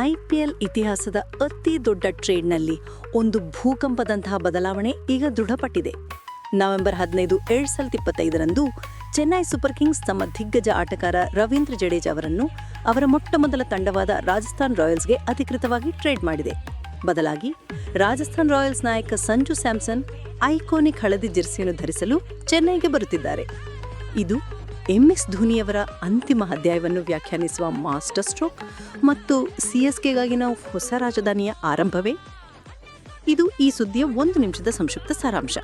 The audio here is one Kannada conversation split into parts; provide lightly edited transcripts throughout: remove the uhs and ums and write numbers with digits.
ಐಪಿಎಲ್ ಇತಿಹಾಸದ ಅತಿ ದೊಡ್ಡ ಟ್ರೇಡ್ನಲ್ಲಿ ಒಂದು ಭೂಕಂಪದಂತಹ ಬದಲಾವಣೆ ಈಗ ದೃಢಪಟ್ಟಿದೆ. ನವೆಂಬರ್ 15, 2025ರಂದು ಚೆನ್ನೈ ಸೂಪರ್ ಕಿಂಗ್ಸ್ ತಮ್ಮ ದಿಗ್ಗಜ ಆಟಗಾರ ರವೀಂದ್ರ ಜಡೇಜಾ ಅವರನ್ನು ಅವರ ಮೊಟ್ಟಮೊದಲ ತಂಡವಾದ ರಾಜಸ್ಥಾನ್ ರಾಯಲ್ಸ್ಗೆ ಅಧಿಕೃತವಾಗಿ ಟ್ರೇಡ್ ಮಾಡಿದೆ. ಬದಲಾಗಿ ರಾಜಸ್ಥಾನ್ ರಾಯಲ್ಸ್ ನಾಯಕ ಸಂಜು ಸ್ಯಾಮ್ಸನ್ ಐಕಾನಿಕ್ ಹಳದಿ ಜೆರ್ಸಿಯನ್ನು ಧರಿಸಲು ಚೆನ್ನೈಗೆ ಬರುತ್ತಿದ್ದಾರೆ. ಇದು MS ಧೋನಿಯವರ ಅಂತಿಮ ಅಧ್ಯಾಯವನ್ನು ವ್ಯಾಖ್ಯಾನಿಸುವ ಮಾಸ್ಟರ್ ಸ್ಟ್ರೋಕ್ ಮತ್ತು CSKಗಾಗಿನ ಹೊಸ ರಾಜಧಾನಿಯ ಆರಂಭವೇ? ಇದು ಈ ಸುದ್ದಿಯ 1 ನಿಮಿಷದ ಸಂಕ್ಷಿಪ್ತ ಸಾರಾಂಶ.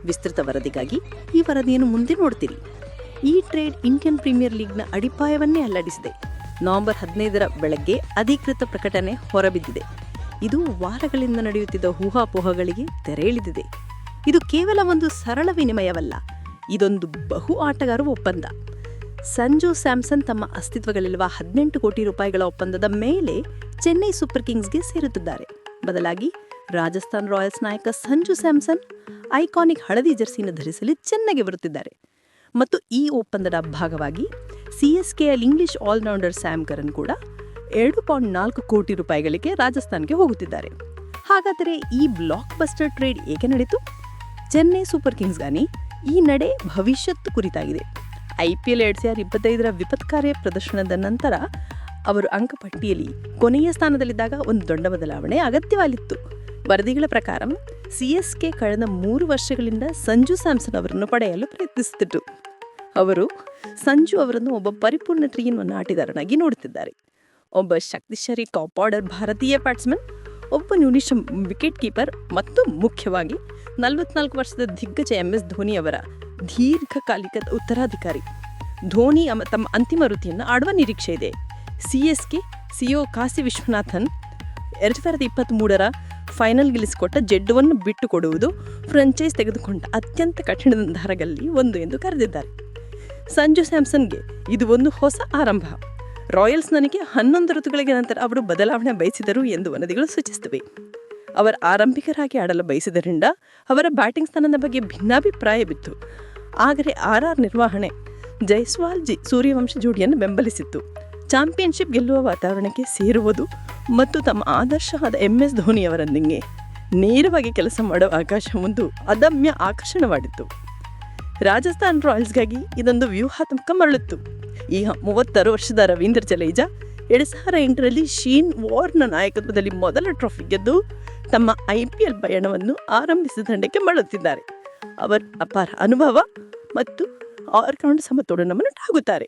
ವಿಸ್ತೃತ ವರದಿಗಾಗಿ ಈ ವರದಿಯನ್ನು ಮುಂದೆ ನೋಡ್ತೀರಿ. ಈ ಟ್ರೇಡ್ ಇಂಡಿಯನ್ ಪ್ರೀಮಿಯರ್ ಲೀಗ್ನ ಅಡಿಪಾಯವನ್ನೇ ಅಲ್ಲಾಡಿಸಿದೆ. ನವೆಂಬರ್ 15ರ ಬೆಳಗ್ಗೆ ಅಧಿಕೃತ ಪ್ರಕಟಣೆ ಹೊರಬಿದ್ದಿದೆ. ಇದು ವಾರಗಳಿಂದ ನಡೆಯುತ್ತಿದ್ದ ಊಹಾಪೋಹಗಳಿಗೆ ತೆರೆ ಎಳೆದಿದೆ. ಇದು ಕೇವಲ ಒಂದು ಸರಳ ವಿನಿಮಯವಲ್ಲ, ಇದೊಂದು ಬಹು ಆಟಗಾರ ಒಪ್ಪಂದ. ಸಂಜು ಸ್ಯಾಮ್ಸನ್ ತಮ್ಮ ಅಸ್ತಿತ್ವದಲ್ಲಿರುವ 18 ಕೋಟಿ ರೂಪಾಯಿಗಳ ಒಪ್ಪಂದದ ಮೇಲೆ ಚೆನ್ನೈ ಸೂಪರ್ ಕಿಂಗ್ಸ್ಗೆ ಸೇರುತ್ತಿದ್ದಾರೆ. ಬದಲಾಗಿ ರಾಜಸ್ಥಾನ್ ರಾಯಲ್ಸ್ ನಾಯಕ ಸಂಜು ಸ್ಯಾಮ್ಸನ್ ಐಕಾನಿಕ್ ಹಳದಿ ಜೆರ್ಸಿಯನ್ನು ಧರಿಸಲು ಚೆನ್ನೈಗೆ ಬರುತ್ತಿದ್ದಾರೆ. ಮತ್ತು ಈ ಒಪ್ಪಂದದ ಭಾಗವಾಗಿ CSKಯ ಇಂಗ್ಲಿಷ್ ಆಲ್ರೌಂಡರ್ ಸ್ಯಾಮ್ ಕರನ್ ಕೂಡ 2.4 ಕೋಟಿ ರೂಪಾಯಿಗಳಿಗೆ ರಾಜಸ್ಥಾನ್ಗೆ ಹೋಗುತ್ತಿದ್ದಾರೆ. ಹಾಗಾದರೆ ಈ ಬ್ಲಾಕ್ ಬಸ್ಟರ್ ಟ್ರೇಡ್ ಏಕೆ ನಡೆಯಿತು? ಚೆನ್ನೈ ಸೂಪರ್ ಕಿಂಗ್ಸ್ಗಾನಿ ಈ ನಡೆ ಭವಿಷ್ಯತ್ತು ಕುರಿತಾಗಿದೆ. IPL 2025ರ ವಿಪತ್ಕಾರ್ಯ ಪ್ರದರ್ಶನದ ನಂತರ ಅವರು ಅಂಕಪಟ್ಟಿಯಲ್ಲಿ ಕೊನೆಯ ಸ್ಥಾನದಲ್ಲಿದ್ದಾಗ ಒಂದು ದೊಡ್ಡ ಬದಲಾವಣೆ ಅಗತ್ಯವಾಗಿತ್ತು. ವರದಿಗಳ ಪ್ರಕಾರ CSK ಕಳೆದ 3 ವರ್ಷಗಳಿಂದ ಸಂಜು ಸ್ಯಾಮ್ಸನ್ ಅವರನ್ನು ಪಡೆಯಲು ಪ್ರಯತ್ನಿಸುತ್ತಿತ್ತು. ಅವರು ಸಂಜು ಅವರನ್ನು ಒಬ್ಬ ಪರಿಪೂರ್ಣ ತ್ರೀ-ಇನ್-1 ಆಟಗಾರನಾಗಿ ನೋಡುತ್ತಿದ್ದಾರೆ. ಒಬ್ಬ ಶಕ್ತಿಶಾಲಿ ಟಾಪ್ ಆರ್ಡರ್ ಭಾರತೀಯ ಬ್ಯಾಟ್ಸ್ಮನ್, ಒಬ್ಬ ನ್ಯೂನಿಷ ವಿಕೆಟ್ ಕೀಪರ್ ಮತ್ತು ಮುಖ್ಯವಾಗಿ 44 ವರ್ಷದ ದಿಗ್ಗಜ MS ಧೋನಿ ಅವರ ದೀರ್ಘಕಾಲಿಕ ಉತ್ತರಾಧಿಕಾರಿ. ಧೋನಿ ತಮ್ಮ ಅಂತಿಮ ವೃತ್ತಿಯನ್ನು ಆಡುವ ನಿರೀಕ್ಷೆ ಇದೆ. CSK CEO ಕಾಶಿ ವಿಶ್ವನಾಥನ್ 2023ರ ಫೈನಲ್ ಗೆಲ್ಲಿಸಿಕೊಟ್ಟ ಜೆಡ್ಡವನ್ನು ಬಿಟ್ಟುಕೊಡುವುದು ಫ್ರಾಂಚೈಸ್ ತೆಗೆದುಕೊಂಡ ಅತ್ಯಂತ ಕಠಿಣ ನಿರ್ಧಾರಗಳಲ್ಲಿ ಒಂದು ಎಂದು ಕರೆದಿದ್ದಾರೆ. ಸಂಜು ಸ್ಯಾಮ್ಸನ್ಗೆ ಇದು ಒಂದು ಹೊಸ ಆರಂಭ. ರಾಯಲ್ಸ್ ನನಗೆ 11 ಋತುಗಳಿಗೆ ನಂತರ ಅವರು ಬದಲಾವಣೆ ಬಯಸಿದರು ಎಂದು ವರದಿಗಳು ಸೂಚಿಸುತ್ತವೆ. ಅವರು ಆರಂಭಿಕರಾಗಿ ಆಡಲು ಬಯಸಿದ್ದರಿಂದ ಅವರ ಬ್ಯಾಟಿಂಗ್ ಸ್ಥಾನದ ಬಗ್ಗೆ ಭಿನ್ನಾಭಿಪ್ರಾಯವಿತ್ತು. ಆದರೆ RR ನಿರ್ವಹಣೆ ಜೈಸ್ವಾಲ್ ಸೂರ್ಯವಂಶಿ ಜೋಡಿಯನ್ನು ಬೆಂಬಲಿಸಿತ್ತು. ಚಾಂಪಿಯನ್ಶಿಪ್ ಗೆಲ್ಲುವ ವಾತಾವರಣಕ್ಕೆ ಸೇರುವುದು ಮತ್ತು ತಮ್ಮ ಆದರ್ಶವಾದ MS ಧೋನಿಯವರೊಂದಿಗೆ ನೇರವಾಗಿ ಕೆಲಸ ಮಾಡುವ ಅವಕಾಶ ಒಂದು ಅದಮ್ಯ ಆಕರ್ಷಣವಾಗಿತ್ತು. ರಾಜಸ್ಥಾನ್ ರಾಯಲ್ಸ್ಗಾಗಿ ಇದೊಂದು ವ್ಯೂಹಾತ್ಮಕ ಮರಳಿತ್ತು. ಈಗ 36 ವರ್ಷದ ರವೀಂದ್ರ ಜಡೇಜಾ 2008ರಲ್ಲಿ ಶೇನ್ ವಾರ್ನ ನಾಯಕತ್ವದಲ್ಲಿ ಮೊದಲ ಟ್ರೋಫಿ ಗೆದ್ದು ತಮ್ಮ IPL ಪಯಣವನ್ನು ಆರಂಭಿಸಿದ ತಂಡಕ್ಕೆ ಮರಳುತ್ತಿದ್ದಾರೆ. ಅವರ ಅಪಾರ ಅನುಭವ ಮತ್ತು ಆಲ್ರೌಂಡ್ ಸಮತೋಲನವನ್ನು ಠಾಗುತ್ತಾರೆ.